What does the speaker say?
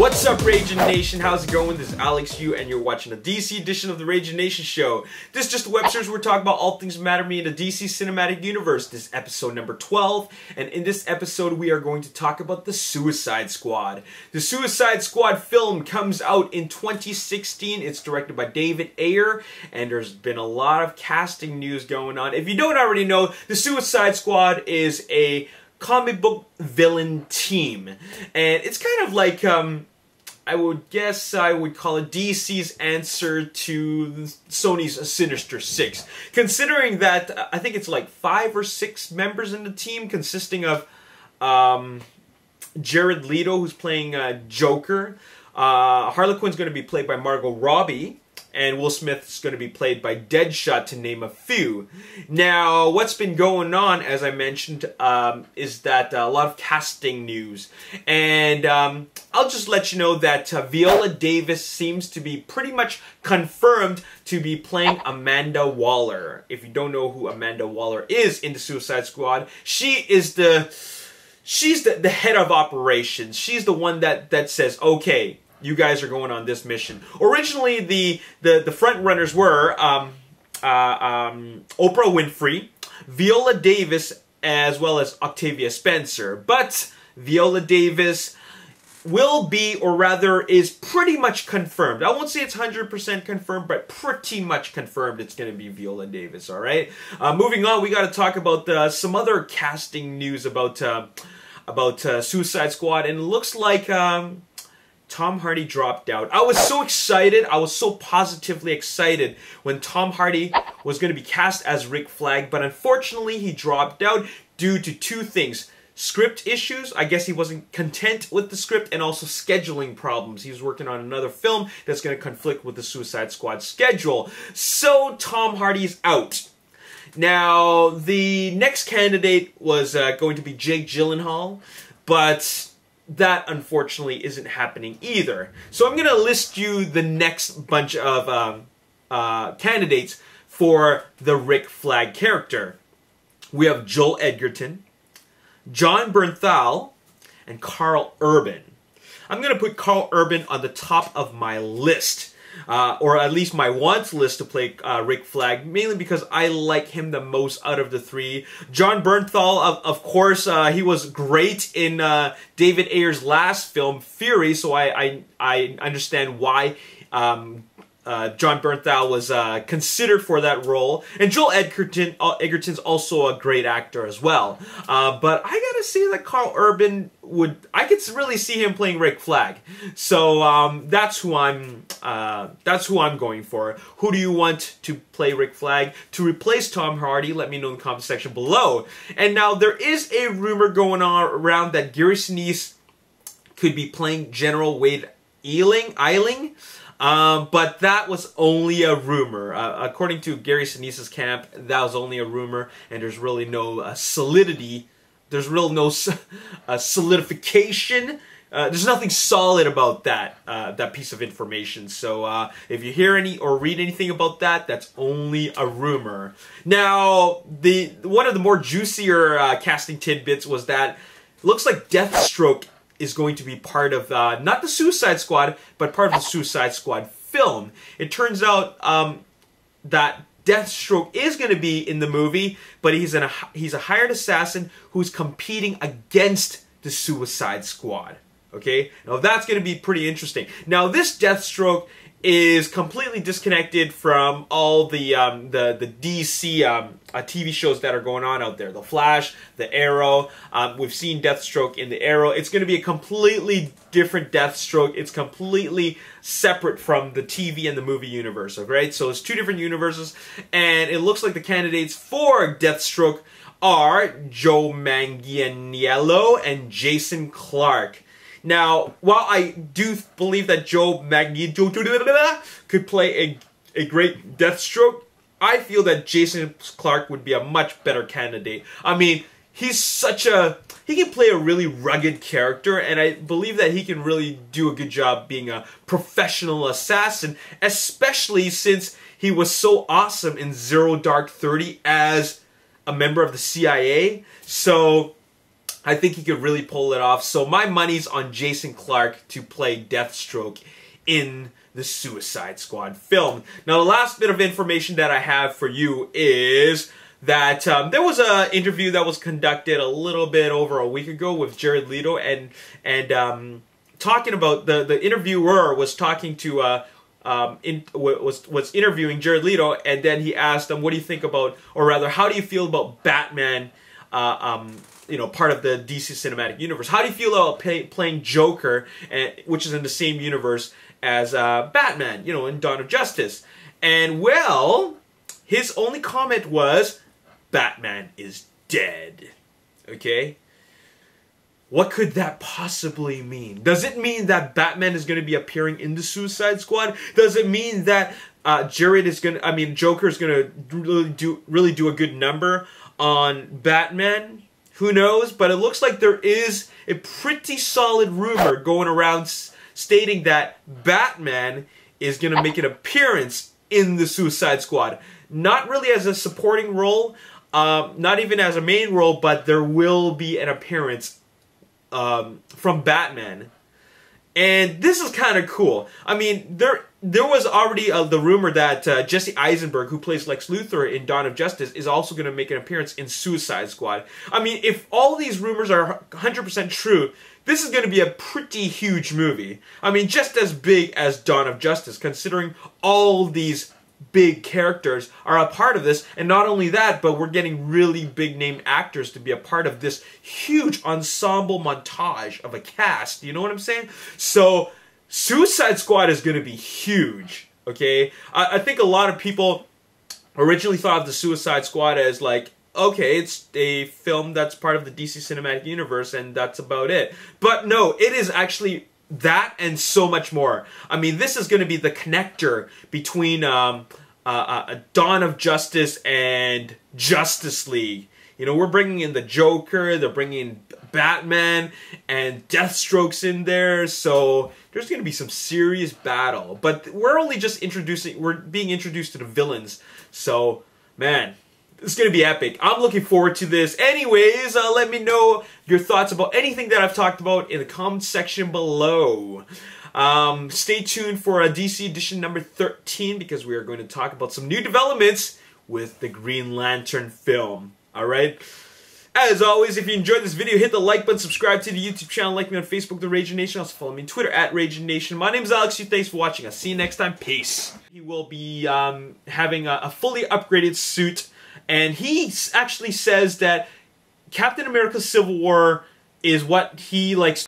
What's up, Ragin Nation? How's it going? This is Alex Yu, and you're watching the DC edition of the Ragin Nation Show. This is just a web series where we're talking about all things that matter to me in the DC Cinematic Universe. This is episode number 12, and in this episode we are going to talk about the Suicide Squad. The Suicide Squad film comes out in 2016. It's directed by David Ayer, and there's been a lot of casting news going on. If you don't already know, the Suicide Squad is a comic book villain team, and it's kind of like I would guess I would call it DC's answer to Sony's Sinister Six, considering that I think it's like 5 or 6 members in the team, consisting of Jared Leto, who's playing Joker, Harley Quinn's going to be played by Margot Robbie, and Will Smith's going to be played by Deadshot, to name a few. Now, what's been going on, as I mentioned, is that a lot of casting news. And I'll just let you know that Viola Davis seems to be pretty much confirmed to be playing Amanda Waller. If you don't know who Amanda Waller is in the Suicide Squad, she's the head of operations. She's the one that says, okay, you guys are going on this mission. Originally, the front runners were Oprah Winfrey, Viola Davis, as well as Octavia Spencer. But Viola Davis will be, or rather is pretty much confirmed. I won't say it's 100% confirmed, but pretty much confirmed it's going to be Viola Davis, alright? Moving on, we got to talk about some other casting news about Suicide Squad, and it looks like Tom Hardy dropped out. I was so excited, I was so positively excited when Tom Hardy was going to be cast as Rick Flagg, but unfortunately he dropped out due to 2 things. Script issues, I guess he wasn't content with the script, and also scheduling problems. He was working on another film that's going to conflict with the Suicide Squad schedule. So Tom Hardy's out. Now, the next candidate was going to be Jake Gyllenhaal, but that unfortunately isn't happening either. So I'm going to list you the next bunch of candidates for the Rick Flagg character. We have Joel Edgerton, Jon Bernthal, and Karl Urban. I'm going to put Karl Urban on the top of my list. Or at least my want list to play Rick Flagg, mainly because I like him the most out of the 3. Jon Bernthal, of course, he was great in David Ayer's last film, Fury, so I understand why Jon Bernthal was considered for that role. And Joel Edgerton's also a great actor as well. But I gotta say that Karl Urban I could really see him playing Rick Flagg. So that's who I'm going for. Who do you want to play Rick Flagg to replace Tom Hardy? Let me know in the comment section below. And now there is a rumor going on around that Gary Sinise could be playing General Wade Eiling. But that was only a rumor. According to Gary Sinise's camp, that was only a rumor, and there's really no solidity. There's really no solidification. There's nothing solid about that piece of information. So if you hear any or read anything about that, that's only a rumor. Now, one of the more juicier casting tidbits was that it looks like Deathstroke is going to be part of, not the Suicide Squad, but part of the Suicide Squad film. It turns out that Deathstroke is going to be in the movie, but he's a hired assassin who's competing against the Suicide Squad. Okay? Now that's going to be pretty interesting. Now this Deathstroke is completely disconnected from all the DC TV shows that are going on out there. The Flash, the Arrow. We've seen Deathstroke in the Arrow. It's going to be a completely different Deathstroke. It's completely separate from the TV and the movie universe. Okay, so it's 2 different universes, and it looks like the candidates for Deathstroke are Joe Manganiello and Jason Clarke. Now, while I do believe that Joe Manganiello could play a great Deathstroke, I feel that Jason Clarke would be a much better candidate. I mean, he can play a really rugged character, and I believe that he can really do a good job being a professional assassin, especially since he was so awesome in Zero Dark 30 as a member of the CIA. So I think he could really pull it off. So my money's on Jason Clarke to play Deathstroke in the Suicide Squad film. Now, the last bit of information that I have for you is that there was an interview that was conducted a little bit over a week ago with Jared Leto, and talking about the interviewer was talking to was interviewing Jared Leto, and then he asked him, "What do you think about, or rather, how do you feel about Batman?" You know, part of the DC Cinematic Universe. How do you feel about playing Joker, which is in the same universe as Batman, you know, in Dawn of Justice? And well, his only comment was, Batman is dead. Okay? What could that possibly mean? Does it mean that Batman is going to be appearing in the Suicide Squad? Does it mean that Joker is going to really do a good number on Batman? Who knows? But it looks like there is a pretty solid rumor going around stating that Batman is going to make an appearance in the Suicide Squad. Not really as a supporting role, not even as a main role, but there will be an appearance from Batman. And this is kind of cool. I mean, there was already the rumor that Jesse Eisenberg, who plays Lex Luthor in Dawn of Justice, is also going to make an appearance in Suicide Squad. I mean, if all these rumors are 100% true, this is going to be a pretty huge movie. I mean, just as big as Dawn of Justice, considering all these big characters are a part of this. And not only that, but we're getting really big name actors to be a part of this huge ensemble montage of a cast. You know what I'm saying? So Suicide Squad is going to be huge. Okay, I think a lot of people originally thought of the Suicide Squad as like, okay, it's a film that's part of the DC Cinematic Universe and that's about it. But no, it is actually that and so much more. I mean, this is going to be the connector between Dawn of Justice and Justice League. You know, we're bringing in the Joker, they're bringing in Batman, and Deathstroke's in there, so there's going to be some serious battle. But we're only just being introduced to the villains. So, man, it's going to be epic. I'm looking forward to this. Anyways, let me know your thoughts about anything that I've talked about in the comment section below. Stay tuned for DC edition number 13 because we are going to talk about some new developments with the Green Lantern film. Alright? As always, if you enjoyed this video, hit the like button, subscribe to the YouTube channel, like me on Facebook, The Ragin Nation. Also follow me on Twitter, @RaginNation. My name is Alex. Thanks for watching. I'll see you next time. Peace. He will be having a fully upgraded suit. And he actually says that Captain America Civil War is what he likes